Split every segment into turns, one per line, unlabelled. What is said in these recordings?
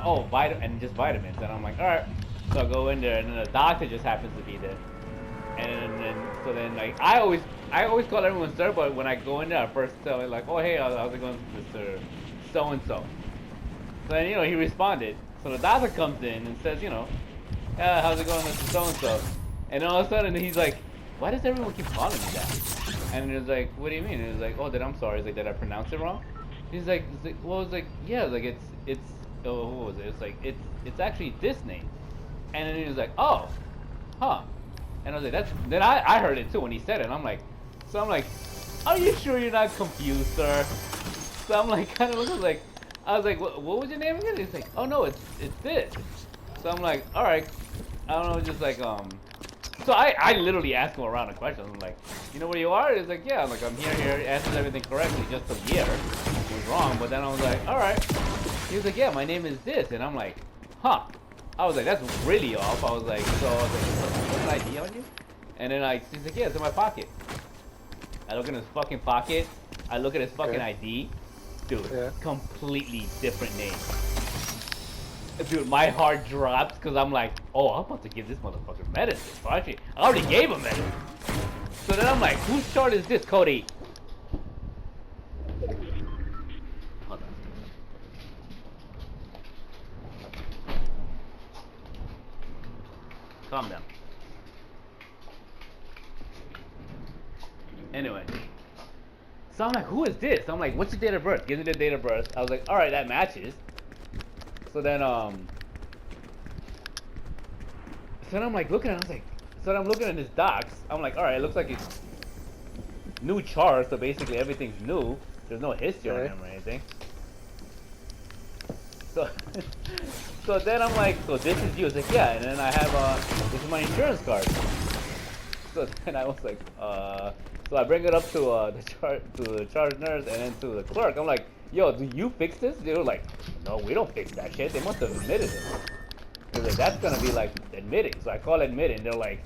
oh, and just vitamins. And I'm like, all right. So I go in there, and then the doctor just happens to be there. And then so then like I always call everyone sir, but when I go in there, I first tell me like, oh hey, how's it going, Mr. So and so. So then he responded. So the doctor comes in and says, yeah, how's it going, Mr. So and so. And all of a sudden he's like, why does everyone keep calling me that? And he was like, what do you mean? And he was like, oh, I'm sorry. He's like, did I pronounce it wrong? He's like, well, it's like, yeah, like it's oh, what was it? It's like it's actually this name. And then he was like, oh, huh. And I was like, then I heard it too when he said it. And I'm like, are you sure you're not confused, sir? So I'm like, kind of looking like, I was like, what was your name again? He's like, oh no, it's this. So I'm like, all right, I don't know, just like So I literally asked him around a question. I'm like, you know where you are? He's like, yeah. I'm like, I'm here. He answers everything correctly, just the year was wrong. But then I was like, all right. He was like, yeah, my name is this, and I'm like, huh. I was like, that's really off. I was like, so I was like, what's an ID on you? And then he's like, yeah, it's in my pocket. I look in his fucking pocket. I look at his fucking ID. Dude, completely different name. Dude, my heart drops because I'm like, oh, I'm about to give this motherfucker medicine. Well, actually, I already gave him medicine. So then I'm like, whose chart is this, Cody? Hold on. Calm down. Anyway. So I'm like, who is this? I'm like, what's your date of birth? Give me the date of birth. I was like, alright, that matches. So then I'm like looking at it, I was like, so then I'm looking at his docs. I'm like, alright, it looks like it's new chart, so basically everything's new. There's no history on him or anything. So so then I'm like, so this is you. It's like, yeah, and then I have this is my insurance card. So then I was like, so I bring it up to the charge nurse and then to the clerk. I'm like, yo, do you fix this? They were like, no, we don't fix that shit. They must have admitted it. They're like, that's gonna be like admitting. So I call admitting. They're like,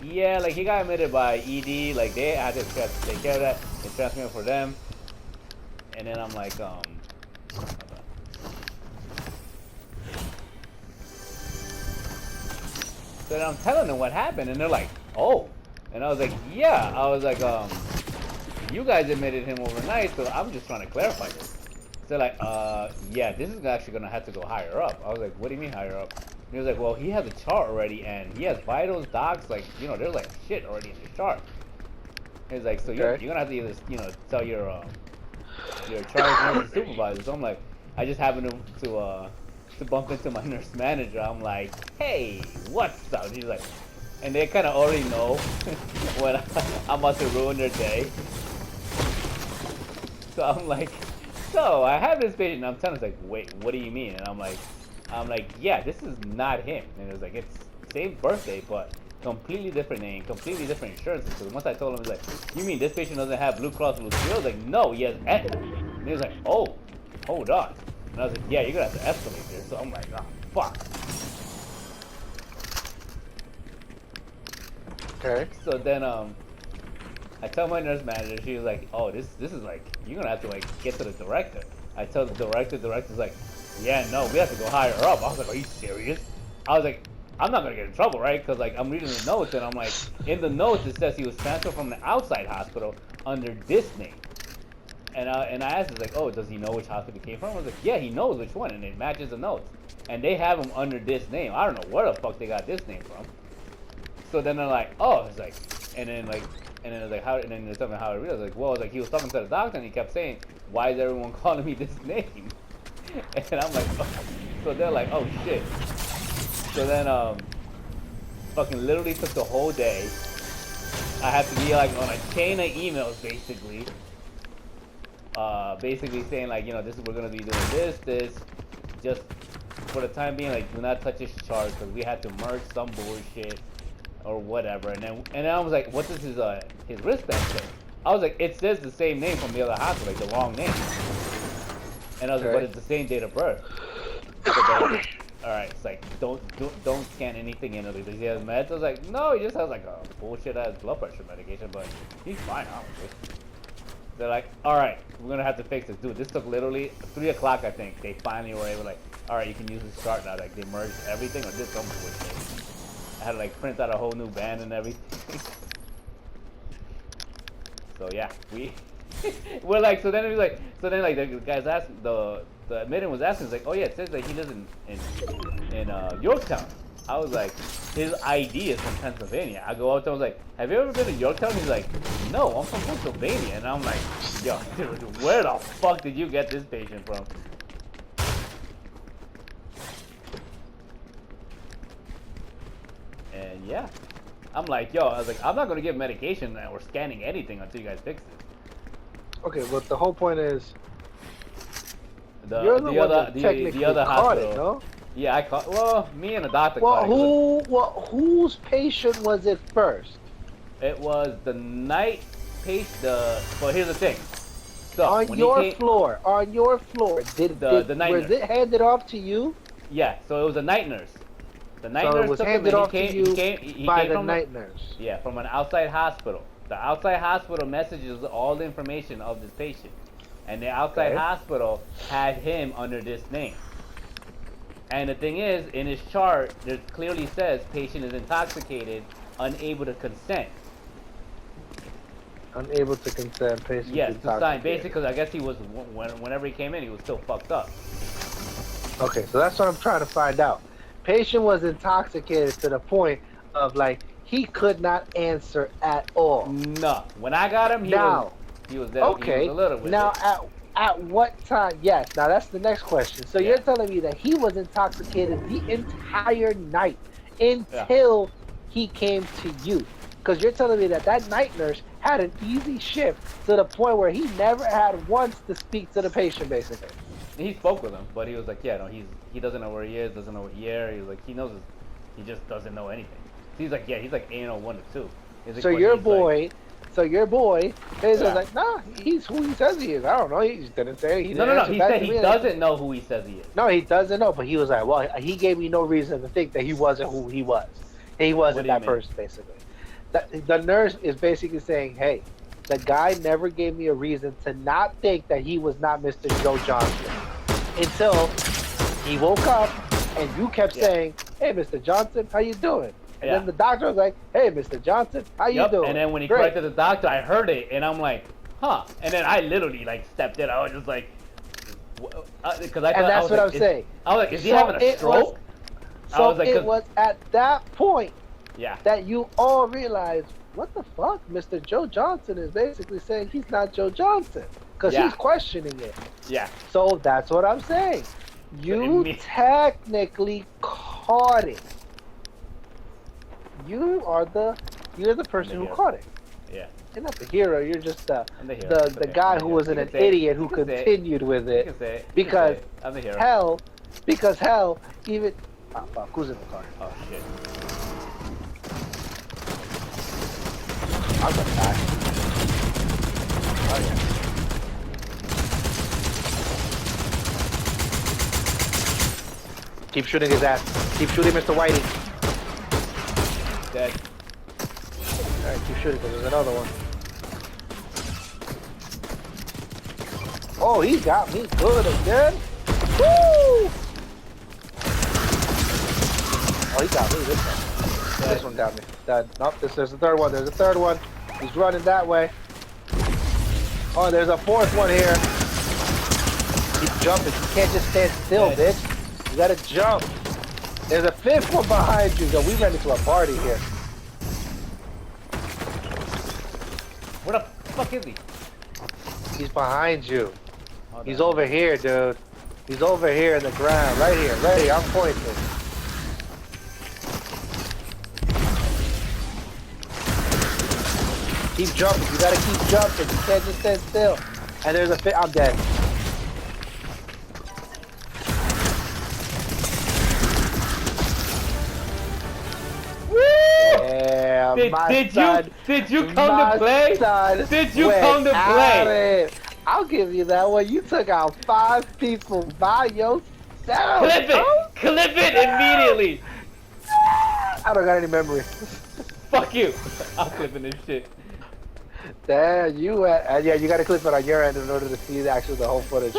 yeah, like he got admitted by ED. Like they had to take care of that. They transfer for them. And then I'm like, so then I'm telling them what happened, and they're like, oh. And I was like, yeah. I was like, you guys admitted him overnight, so I'm just trying to clarify this. So like, yeah, this is actually gonna have to go higher up. I was like, what do you mean higher up? And he was like, well, he has a chart already, and he has vitals, docs, like, there's like shit already in the chart. He's like, so you're gonna have to either, tell your charge nurse supervisor. So I'm like, I just happened to bump into my nurse manager. I'm like, hey, what's up? He's like, and they kind of already know when I'm about to ruin their day. So I'm like, so I have this patient, and I'm telling him, like, wait, what do you mean? And I'm like, yeah, this is not him. And it was like, it's same birthday, but completely different name, completely different insurance. So once I told him, he's like, you mean this patient doesn't have Blue Cross Blue Shield? I was like, no, he has Aetna. And he was like, oh, hold on. And I was like, yeah, you're gonna have to escalate this. So I'm like, oh, fuck.
Okay.
So then I tell my nurse manager, she was like, oh, this is like, you're gonna have to like get to the director. I tell the director's like, yeah, no, we have to go higher up. I was like, are you serious? I was like, I'm not gonna get in trouble, right? Because like I'm reading the notes, and I'm like, in the notes it says he was transferred from the outside hospital under this name. And I asked, like, oh, does he know which hospital he came from? I was like, yeah, he knows which one, and it matches the notes. And they have him under this name. I don't know where the fuck they got this name from. So then they're like, oh, it's like, and then it's like, how, and then they're telling me how it realized, like, well, it's like he was talking to the doctor, and he kept saying, why is everyone calling me this name? And I'm like, oh. So they're like, oh shit. So then fucking literally took the whole day. I had to be like on a chain of emails basically. Basically saying like, this is, we're gonna be doing this, just for the time being, like, do not touch his chart because we had to merge some bullshit or whatever. And then I was like, what does his wristband say? I was like, it says the same name from the other hospital, like the wrong name. And I was like, but it's the same date of birth. So then, all right, it's like, don't scan anything in. Does he have meds? I was like, no, he just has like a bullshit ass blood pressure medication, but he's fine, obviously. They're like, all right, we're gonna have to fix this, dude. This took literally 3 o'clock, I think. They finally were able, like, all right, you can use this chart now. Like, they merged everything or did something with it. I had to like print out a whole new band and everything. So yeah, we're like, so then it was like, so then like the guys asked, the admittant was asking, like, oh yeah, it says that he lives in Yorktown. I was like, his ID is from Pennsylvania. I go out there, I was like, have you ever been to Yorktown? He's like, no, I'm from Pennsylvania. And I'm like, yo, dude, where the fuck did you get this patient from? And yeah, I'm like, yo, I was like, I'm not gonna give medication or scanning anything until you guys fix it.
Okay, but the whole point is,
The
you're the one
other
that technically
other
caught
hospital.
it, no?
Yeah, I caught. Well, me and the doctor
Well,
caught it.
whose patient was it first?
It was the night patient. Well, here's the thing. So
On
when
your
he came,
floor,
The night
was
nurse.
it handed off to you?
Yeah, so it was a night nurse. The night
So
nurse
it was
took him
handed
and
off to you
he
by
came
the
from
night nurse.
Yeah, from an outside hospital. The outside hospital messages all the information of this patient. And the outside
Okay.
hospital had him under this name. And the thing is, in his chart, it clearly says patient is intoxicated, unable to consent.
Unable to consent, patient
Yes, to sign.
intoxicated.
Basically, because I guess he was, whenever he came in, he was still fucked up.
Okay, so that's what I'm trying to find out. Patient was intoxicated to the point of like he could not answer at all.
No. When I got him, he
Now,
was
okay.
he was a little with
Now
it.
at what time? Yes. Now that's the next question. So
Yeah.
you're telling me that he was intoxicated the entire night until he came to you, because you're telling me that that night nurse had an easy shift to the point where he never had once to speak to the patient, basically.
He spoke with him, but he was like, yeah, no, he doesn't know where he is, doesn't know what year. He was like, he knows he just doesn't know anything. He's like, yeah, he's like A1 to 2. He's like,
So
but
your
he's
boy, basically
Yeah.
was like, nah, he's who he says he is. I don't know. He just didn't say. He
no,
didn't
no,
answer
he
back
said
to
he
me.
doesn't know who he says he is.
No, he doesn't know. But he was like, well, he gave me no reason to think that he wasn't who he was. He wasn't
do you
that
mean?
person, basically. The nurse is basically saying, hey, the guy never gave me a reason to not think that he was not Mr. Joe Johnson until he woke up and you kept
Yeah.
saying, hey, Mr. Johnson, how you doing? And
Yeah.
then the doctor was like, hey, Mr. Johnson, how you
Yup,
doing?
and then when he
Great.
corrected the doctor, I heard it, and I'm like, huh. And then I literally like stepped in. I was just like, because I thought,
And that's what I'm
is-
saying.
I was like, is he
So
having a
it
stroke? I
So
was like,
it
'cause-
was at that point
Yeah.
that you all realized, what the fuck? Mr. Joe Johnson is basically saying he's not Joe Johnson because
Yeah.
he's questioning it.
Yeah.
So that's what I'm saying. You technically caught it. You're the person who
hero.
caught it.
Yeah.
You're not the hero. You're just
I'm the hero.
the
Okay,
guy
I'm the
who
hero.
was
You
an
can say it.
idiot who
You can say it.
continued with
You
it.
can say it. You can
Because
say it. I'm the hero.
hell, even oh fuck, who's in the car?
Oh shit.
I'm gonna die. Oh yeah. Keep shooting his ass. Keep shooting Mr. Whiting.
Dead.
Alright, keep shooting because there's another one. Oh, he got me good again. Woo! Oh, he got me this one. This one got me. Dead. Nope, there's a third one. There's a third one. He's running that way. Oh, there's a fourth one here. Keep jumping. You can't just stand still,
Dead.
bitch. You gotta jump. There's a fifth one behind you. Yo, we ran into a party here.
Where the fuck is he?
He's behind you.
Oh,
He's
there.
over here, dude. He's over here in the ground. Right here. Right here. I'm pointing. Keep jumping. You gotta keep jumping. You can't just stand still. And there's a fit. I'm dead. Yeah,
Did you come to play? Did you come to play?
I'll give you that one. You took out 5 people by yourself.
Clip it!
Oh,
Clip it immediately!
I don't got any memory.
Fuck you! I'm clipping this shit.
Damn, you yeah, you gotta clip it on your end in order to see the whole footage.